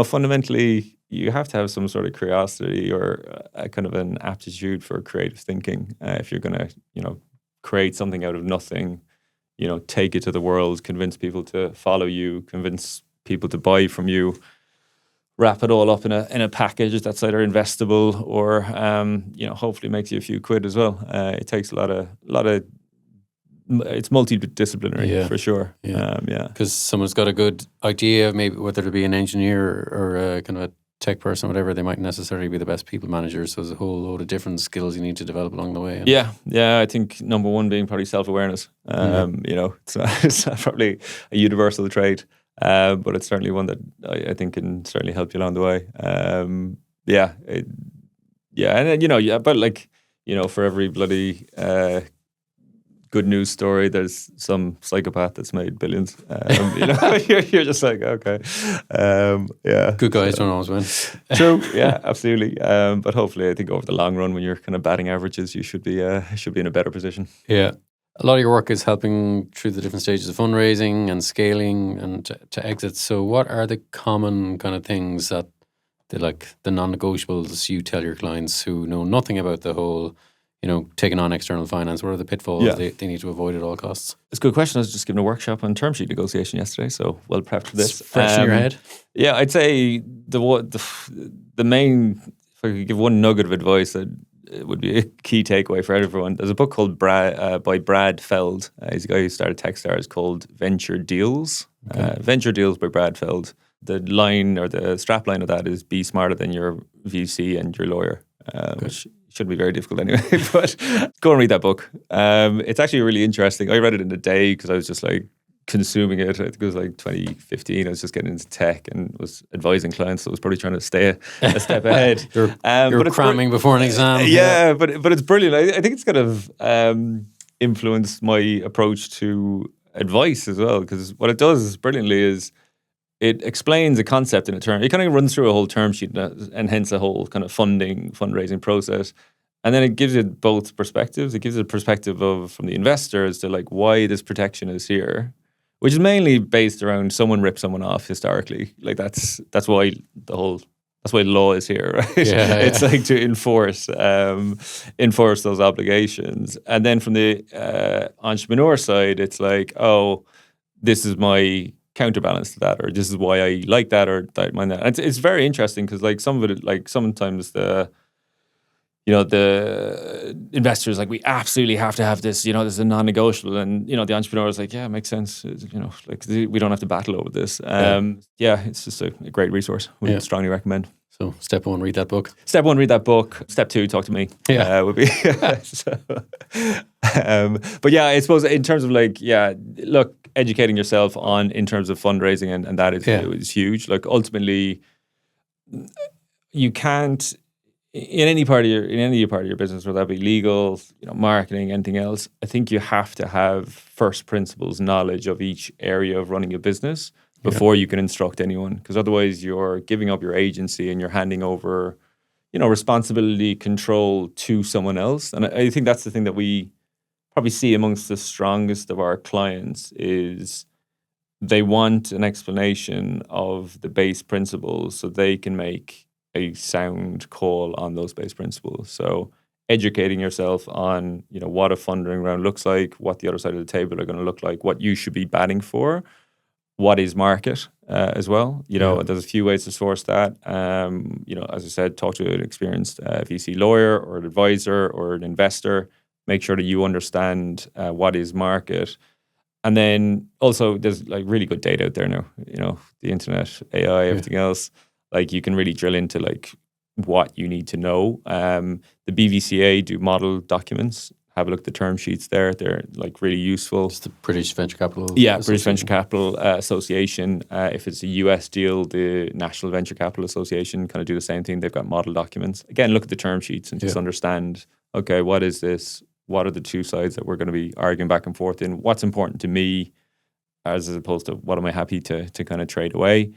Fundamentally, you have to have some sort of curiosity or a kind of an aptitude for creative thinking if you're going to, create something out of nothing. Take it to the world, convince people to follow you, convince people to buy from you. Wrap it all up in a package that's either investable or hopefully makes you a few quid as well. It takes a lot of it's multidisciplinary for sure. Yeah, because someone's got a good idea, maybe whether it be an engineer or a kind of a tech person, or whatever. They might necessarily be the best people managers. So there's a whole load of different skills you need to develop along the way. Yeah. I think number one being probably self-awareness. It's not probably a universal trait. But it's certainly one that I think can certainly help you along the way. But for every bloody good news story, there's some psychopath that's made billions. You're just like, okay, Good guys don't always win. True, yeah, absolutely. But hopefully, I think over the long run, when you're kind of batting averages, you should be in a better position. Yeah. A lot of your work is helping through the different stages of fundraising and scaling and to exit. So what are the common kind of things that the non-negotiables you tell your clients who know nothing about the whole, taking on external finance? What are the pitfalls they need to avoid at all costs? It's a good question. I was just giving a workshop on term sheet negotiation yesterday, so well prepped for this. It's fresh in your head? Yeah, I'd say the main, if I could give one nugget of advice, it would be a key takeaway for everyone. There's a book called by Brad Feld. He's a guy who started Techstars, called Venture Deals. Okay. Venture Deals by Brad Feld. The line or the strap line of that is be smarter than your VC and your lawyer, which shouldn't be very difficult anyway. But go and read that book. It's actually really interesting. I read it in a day because I was just like consuming it. I think it was like 2015. I was just getting into tech and was advising clients. So I was probably trying to stay a step ahead. You're cramming before an exam. Yeah, but it's brilliant. I think it's kind of influenced my approach to advice as well, because what it does brilliantly is it explains a concept in a term. It kind of runs through a whole term sheet and hence a whole kind of fundraising process. And then it gives it both perspectives. It gives it a perspective from the investor as to like why this protection is here, which is mainly based around someone ripped someone off historically. Like that's why law is here, right? It's like to enforce those obligations. And then from the entrepreneur side, it's like, oh, this is my counterbalance to that, or this is why I like that or I mind that. And it's very interesting because like some of it, like sometimes the investors like, we absolutely have to have this, this is a non-negotiable, and the entrepreneur is like, yeah, it makes sense, like we don't have to battle over this. It's just a great resource. We strongly recommend. So step 1, read that book. Step 1, read that book. Step 2, talk to me. Would be. But yeah, I suppose in terms of look, educating yourself in terms of fundraising and that is huge. Like ultimately, you can't in any part of your business, whether that be legal, marketing, anything else. I think you have to have first principles knowledge of each area of running a business before you can instruct anyone, because otherwise you're giving up your agency and you're handing over, responsibility, control to someone else. And I think that's the thing that we probably see amongst the strongest of our clients is they want an explanation of the base principles so they can make a sound call on those base principles. So educating yourself on, what a funding round looks like, what the other side of the table are going to look like, what you should be batting for, what is market as well. There's a few ways to source that. As I said, talk to an experienced VC lawyer or an advisor or an investor. Make sure that you understand what is market. And then also there's like really good data out there now, the internet, AI, everything else. Like you can really drill into like what you need to know. The BVCA do model documents. Have a look at the term sheets there. They're like really useful. It's the British Venture Capital. Yeah, British Venture Capital Association. If it's a US deal, the National Venture Capital Association kind of do the same thing. They've got model documents. Again, look at the term sheets and just understand, okay, what is this? What are the two sides that we're going to be arguing back and forth in? What's important to me? as opposed to what am I happy to kind of trade away.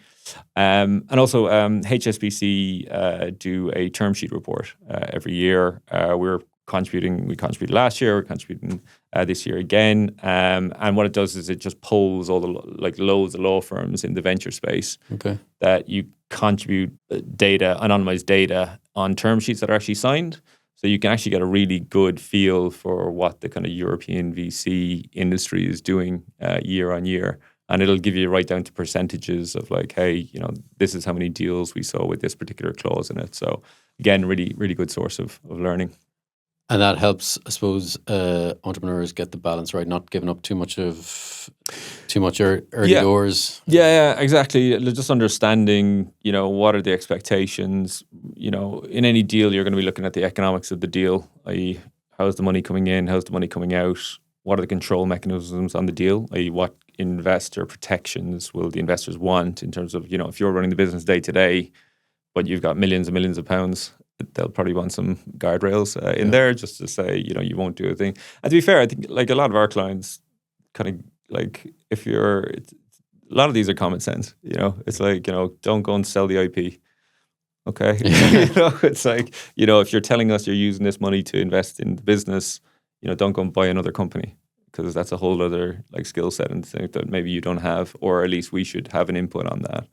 And also HSBC do a term sheet report every year. We contributed last year, we're contributing this year again. And what it does is it just polls all the loads of law firms in the venture space that you contribute data, anonymized data on term sheets that are actually signed. So you can actually get a really good feel for what the kind of European VC industry is doing year on year. And it'll give you right down to percentages of like, hey, this is how many deals we saw with this particular clause in it. So again, really, really good source of learning. And that helps, I suppose, entrepreneurs get the balance right, not giving up too much early doors. Yeah, exactly. Just understanding, what are the expectations. In any deal, you're going to be looking at the economics of the deal, i.e., how's the money coming in, how's the money coming out, what are the control mechanisms on the deal, i.e., what investor protections will the investors want in terms of, if you're running the business day to day, but you've got millions and millions of pounds, they'll probably want some guardrails in there just to say, you won't do a thing. And to be fair, I think like a lot of our clients kind of like a lot of these are common sense, it's like, don't go and sell the IP. Okay. It's like, if you're telling us you're using this money to invest in the business, don't go and buy another company because that's a whole other like skill set and thing that maybe you don't have, or at least we should have an input on that.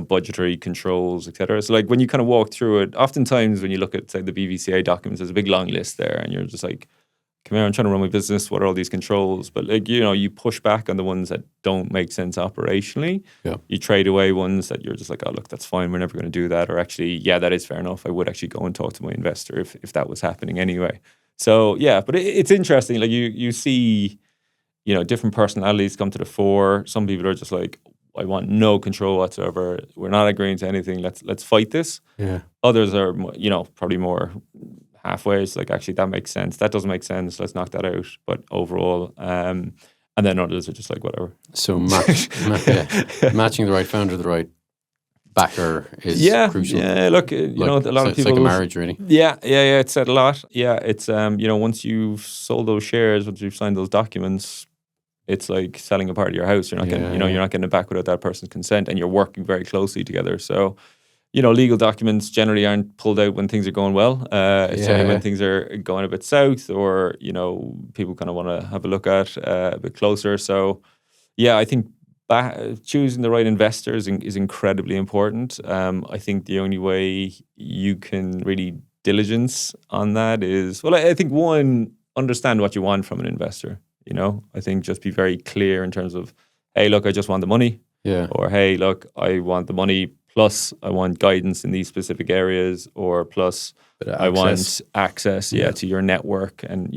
Budgetary controls, etc. So like when you kind of walk through it, oftentimes when you look at say the BVCA documents, there's a big long list there and you're just like, come here, I'm trying to run my business. What are all these controls? But like, you push back on the ones that don't make sense operationally. Yeah. You trade away ones that you're just like, oh, look, that's fine. We're never going to do that. Or actually, yeah, that is fair enough. I would actually go and talk to my investor if that was happening anyway. So yeah, but it's interesting. Like you see, different personalities come to the fore. Some people are just like, I want no control whatsoever. We're not agreeing to anything. Let's fight this. Yeah. Others are, probably more halfway. It's like, actually, that makes sense. That doesn't make sense. Let's knock that out. But overall, and then others are just like, whatever. So matching the right founder, the right backer is crucial. Yeah, look, a lot of people. It's like a marriage, really. Yeah. It's said a lot. Yeah, it's once you've sold those shares, once you've signed those documents, it's like selling a part of your house. You're not getting, you're not getting it back without that person's consent, and you're working very closely together. So, legal documents generally aren't pulled out when things are going well. It's only when things are going a bit south, or people kind of want to have a look at a bit closer. So, I think choosing the right investors is incredibly important. I think the only way you can really diligence on that is, I think one, understand what you want from an investor. I think just be very clear in terms of, hey, look, I just want the money. Yeah. Or, hey, look, I want the money plus I want guidance in these specific areas, or plus I want access, to your network, and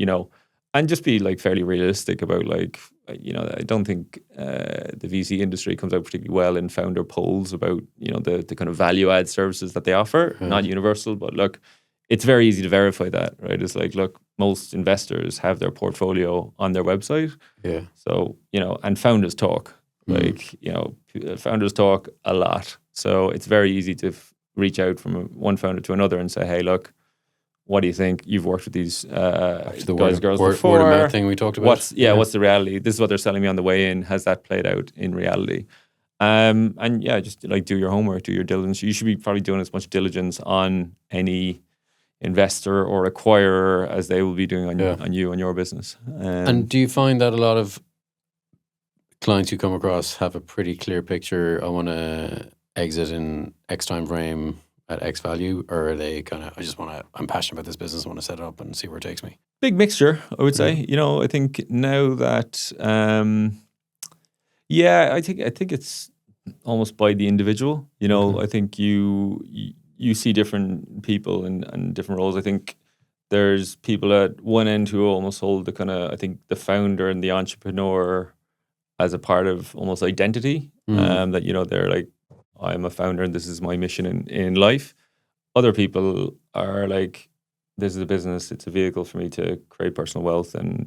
and just be like fairly realistic about like, I don't think the VC industry comes out particularly well in founder polls about the kind of value add services that they offer. Not universal, but look, it's very easy to verify that, right? It's like, look, most investors have their portfolio on their website. Yeah. So, and founders talk. Like, founders talk a lot. So it's very easy to reach out from one founder to another and say, hey, look, what do you think? You've worked with these guys, girls before. Word of mouth thing we talked about. What's the reality? This is what they're selling me on the way in. Has that played out in reality? And just like do your homework, do your diligence. You should be probably doing as much diligence on any investor or acquirer as they will be doing on you and your business. And do you find that a lot of clients you come across have a pretty clear picture, I want to exit in X time frame at X value, or are they kind of, I'm passionate about this business, I want to set it up and see where it takes me? Big mixture, I would say. I think now that I think it's almost by the individual. I think you see different people and different roles. I think there's people at one end who almost hold the kind of, I think, the founder and the entrepreneur as a part of almost identity. That, they're like, I'm a founder and this is my mission in life. Other people are like, this is a business, it's a vehicle for me to create personal wealth. And,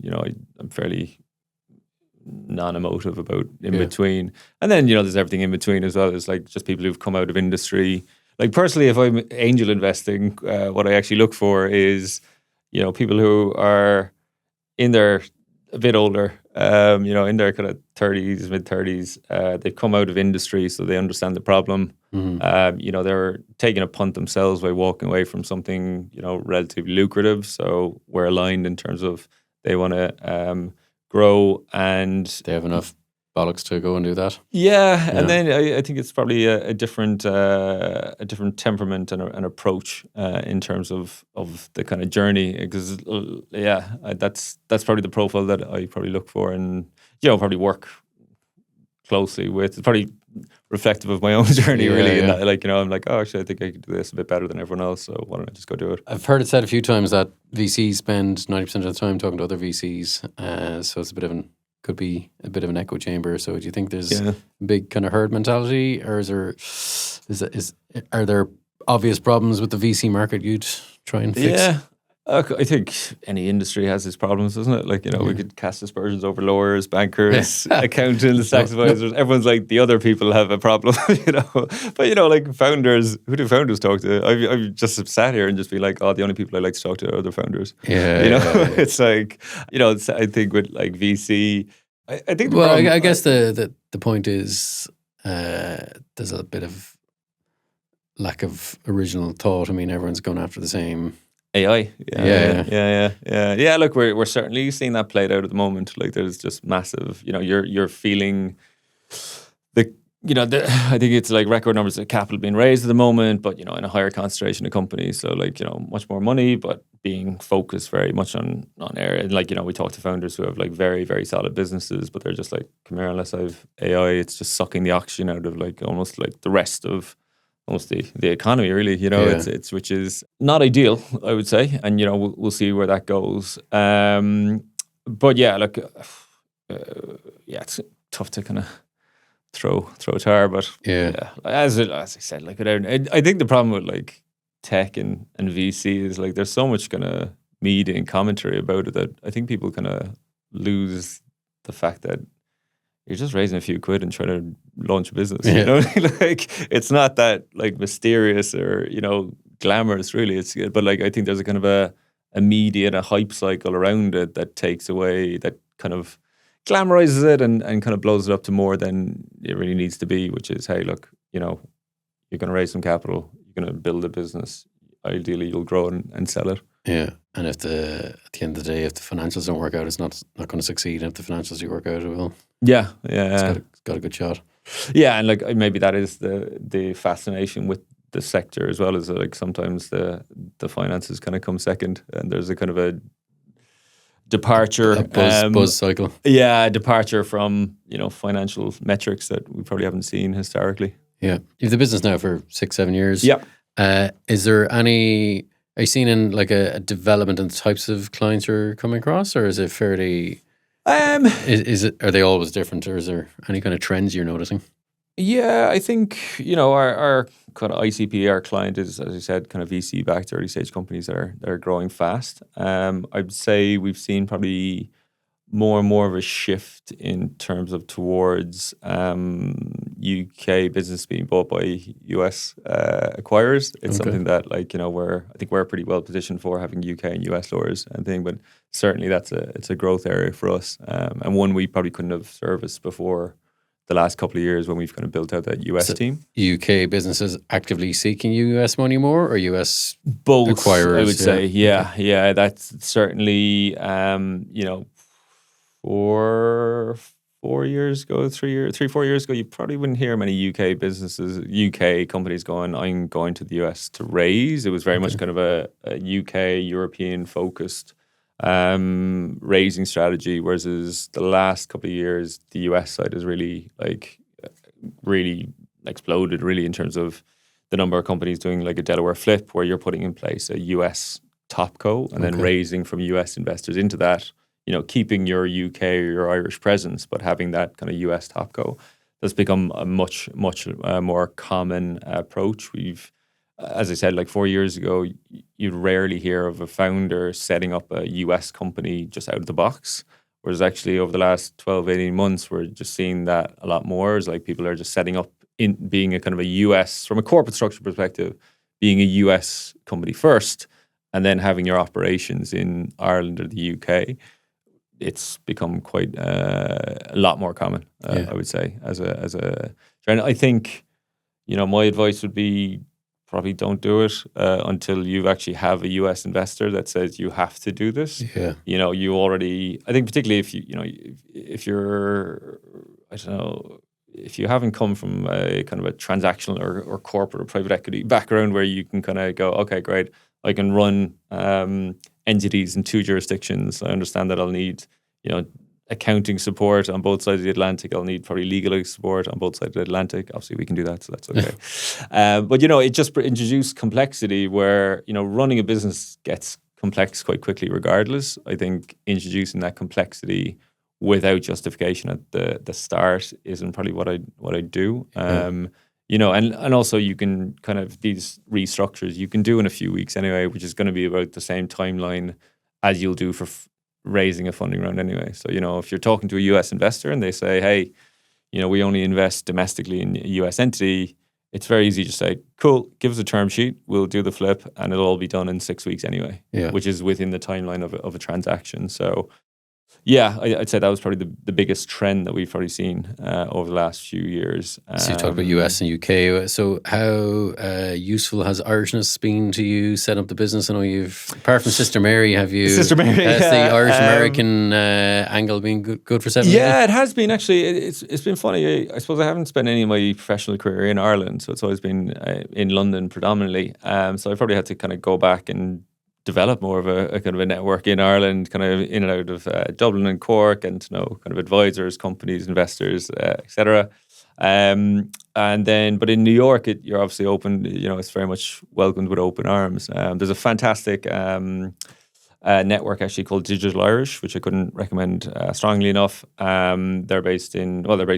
I'm fairly non-emotive about in between. And then, there's everything in between as well. It's like just people who've come out of industry. Like personally, if I'm angel investing, what I actually look for is, people who are a bit older, in their kind of 30s, mid-30s. They've come out of industry, so they understand the problem. They're taking a punt themselves by walking away from something, relatively lucrative. So we're aligned in terms of they want to grow, and they have enough bollocks to go and do that. Yeah. And then I think it's probably a different temperament and approach in terms of the kind of journey. Because that's probably the profile that I probably look for, and probably work closely with. It's probably reflective of my own journey, really. In that, I'm like, oh, actually, I think I could do this a bit better than everyone else. So why don't I just go do it? I've heard it said a few times that VCs spend 90% of the time talking to other VCs. So it's could be a bit of an echo chamber. So do you think there's a big kind of herd mentality, or are there obvious problems with the VC market you'd try and fix? Yeah. I think any industry has its problems, doesn't it? We could cast aspersions over lawyers, bankers, accountants, tax advisors. Everyone's like, the other people have a problem, But, founders, who do founders talk to? I've just sat here and just been like, the only people I like to talk to are other founders. It's like, I think with VC, I think the problem, I guess the point is there's a bit of lack of original thought. I mean, everyone's going after the same AI. Yeah. Look, we're certainly seeing that played out at the moment. There's just massive, you're feeling I think it's record numbers of capital being raised at the moment, but in a higher concentration of companies. So much more money, but being focused very much on area. And we talk to founders who have very, very solid businesses, but they're just come here, unless I've AI, it's just sucking the oxygen out of almost the rest of almost the economy, really. It's which is not ideal, I would say, and we'll see where that goes. But yeah, look, it's tough to kind of throw a tar, but as I said, I think the problem with tech and VC is there's so much kind of media and commentary about it that I think people kind of lose the fact that you're just raising a few quid and trying to launch a business. It's not that mysterious or glamorous, really. But I think there's a kind of a media and a hype cycle around it that takes away, that kind of glamorizes it and kind of blows it up to more than it really needs to be. Which is, hey, look, you're going to raise some capital, you're going to build a business. Ideally, you'll grow and sell it. Yeah, and at the end of the day, if the financials don't work out, it's not going to succeed. And if the financials do work out, it will. Yeah. It's got a good shot. Yeah, and maybe that is the fascination with the sector as well, is that sometimes the finances kind of come second, and there's a kind of a departure, a buzz cycle. Yeah, departure from financial metrics that we probably haven't seen historically. Yeah, you've the business now for 6-7 years. Yeah. Is there any? Are you seeing in a development in the types of clients you're coming across, or is it fairly? Are they always different, or is there any kind of trends you're noticing? Yeah, I think our kind of ICP, our client is, as I said, kind of VC backed early stage companies that are growing fast. I'd say we've seen probably more and more of a shift in terms of towards UK business being bought by US acquirers. It's something that I think we're pretty well positioned for, having UK and US lawyers and thing. But certainly it's a growth area for us, and one we probably couldn't have serviced before the last couple of years when we've kind of built out that US team. UK businesses actively seeking US money more, or US both acquirers? I would say, yeah. That's certainly 4 years ago, 4 years ago, you probably wouldn't hear many UK companies going, I'm going to the US to raise. It was very much kind of a UK, European focused raising strategy, whereas the last couple of years, the US side has really exploded, really, in terms of the number of companies doing a Delaware flip, where you're putting in place a US topco and then raising from US investors into that, keeping your UK or your Irish presence, but having that kind of US topco. That's become a much more common approach. We've, as I said, 4 years ago, you'd rarely hear of a founder setting up a US company just out of the box. Whereas actually over the last 12, 18 months, we're just seeing that a lot more. It's people are just setting up in being a kind of a US, from a corporate structure perspective, being a US company first, and then having your operations in Ireland or the UK. it's become quite a lot more common. I would say as a trend. I think, my advice would be probably don't do it until you actually have a US investor that says you have to do this. Yeah. You already, I think particularly if you're, I don't know, if you haven't come from a kind of a transactional or corporate or private equity background where you can kind of go, okay, great, I can run entities in 2 jurisdictions. I understand that I'll need, accounting support on both sides of the Atlantic. I'll need probably legal support on both sides of the Atlantic. Obviously, we can do that, so that's okay. But, it just introduced complexity where, running a business gets complex quite quickly regardless. I think introducing that complexity without justification at the start isn't probably what I do. And also you can kind of, these restructures you can do in a few weeks anyway, which is going to be about the same timeline as you'll do for raising a funding round anyway. So, if you're talking to a US investor and they say, hey, we only invest domestically in a US entity, it's very easy to say, cool, give us a term sheet, we'll do the flip, and it'll all be done in 6 weeks anyway, which is within the timeline of a transaction. So, yeah, I'd say that was probably the biggest trend that we've probably seen over the last few years. So you talked about US and UK. So how useful has Irishness been to you setting up the business? I know apart from Sister Mary, have you... Sister Mary, has the Irish-American angle been good for 7 years? Yeah, it has been actually. It's been funny. I suppose I haven't spent any of my professional career in Ireland, so it's always been in London predominantly. So I probably had to kind of go back and develop more of a kind of a network in Ireland, kind of in and out of Dublin and Cork, and to know kind of advisors, companies, investors, etc. And then, but in New York, you're obviously open. It's very much welcomed with open arms. There's a fantastic network actually called Digital Irish, which I couldn't recommend strongly enough. They're based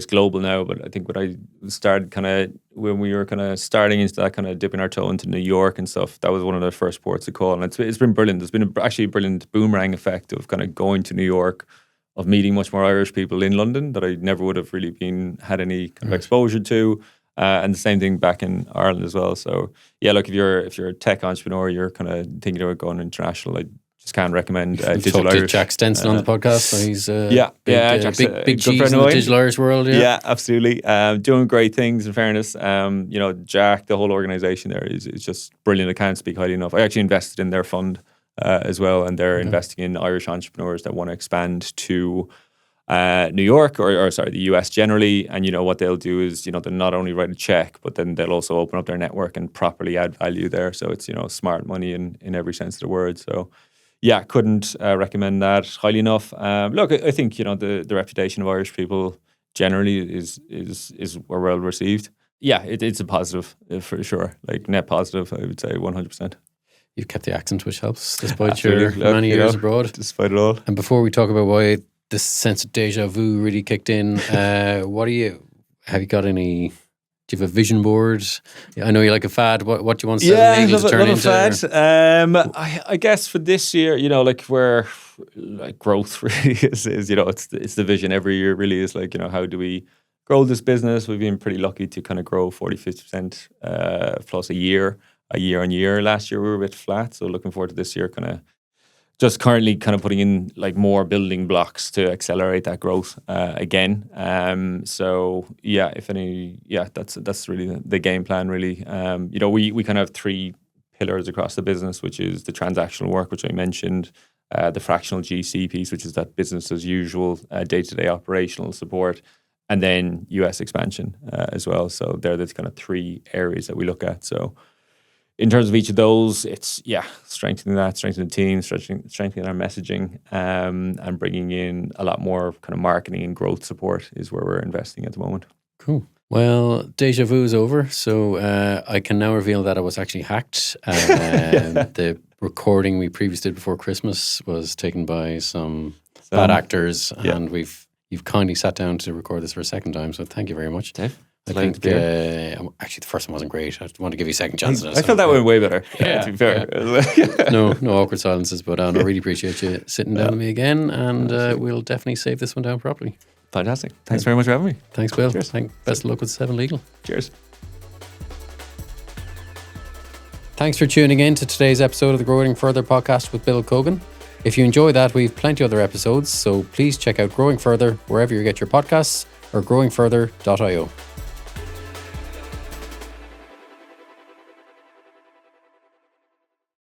global now, but I think when I started when we were kind of starting into that, kind of dipping our toe into New York and stuff, that was one of the first ports of call. And it's been brilliant. There's been actually a brilliant boomerang effect of kind of going to New York, of meeting much more Irish people in London that I never would have really had any kind of exposure to. And the same thing back in Ireland as well. So yeah, look, if you're a tech entrepreneur, you're kind of thinking about going international, I just can't recommend Digital Irish. Jack Stenson on the podcast, so he's big cheese friend in the Digital Irish world. Yeah, absolutely. Doing great things. In fairness, Jack, the whole organisation there is just brilliant. I can't speak highly enough. I actually invested in their fund as well, and they're investing in Irish entrepreneurs that want to expand to New York or the US generally. And what they'll do is they'll not only write a check, but then they'll also open up their network and properly add value there. So it's smart money in every sense of the word. So yeah, couldn't recommend that highly enough. Look, I think the reputation of Irish people generally is well received. Yeah, it's a positive for sure, like net positive. I would say 100%. You've kept the accent, which helps despite your many years abroad. Despite it all. And before we talk about why this sense of deja vu really kicked in, have you got any? Do you have a vision board? I know you like a fad. What do you want to turn into? Fad. I guess for this year, where growth really is it's the vision every year really is how do we grow this business? We've been pretty lucky to kind of grow 40-50% plus a year on year. Last year we were a bit flat, so looking forward to this year, kind of just currently kind of putting in more building blocks to accelerate that growth again. So yeah, that's really the game plan really. We kind of have 3 pillars across the business, which is the transactional work, which I mentioned, the fractional GC piece, which is that business as usual, day-to-day operational support, and then US expansion as well. So they're the kind of 3 areas that we look at. So in terms of each of those, it's strengthening the team, strengthening our messaging, and bringing in a lot more kind of marketing and growth support is where we're investing at the moment. Cool. Well, deja vu is over, so I can now reveal that I was actually hacked. The recording we previously did before Christmas was taken by some bad actors, and you've kindly sat down to record this for a second time. So thank you very much, Dave. I think actually the first one wasn't great. I want to give you a second chance. I felt that went way better. To be fair. No awkward silences, but I really appreciate you sitting down with me again, and we'll definitely save this one down properly. Fantastic. Thanks very much for having me. Thanks, Bill. Cheers. Best of luck with 7 Legal. Cheers. Thanks for tuning in to today's episode of the Growing Further podcast with Bill Cogan. If you enjoy that, we've plenty other episodes, so please check out Growing Further wherever you get your podcasts or growingfurther.io.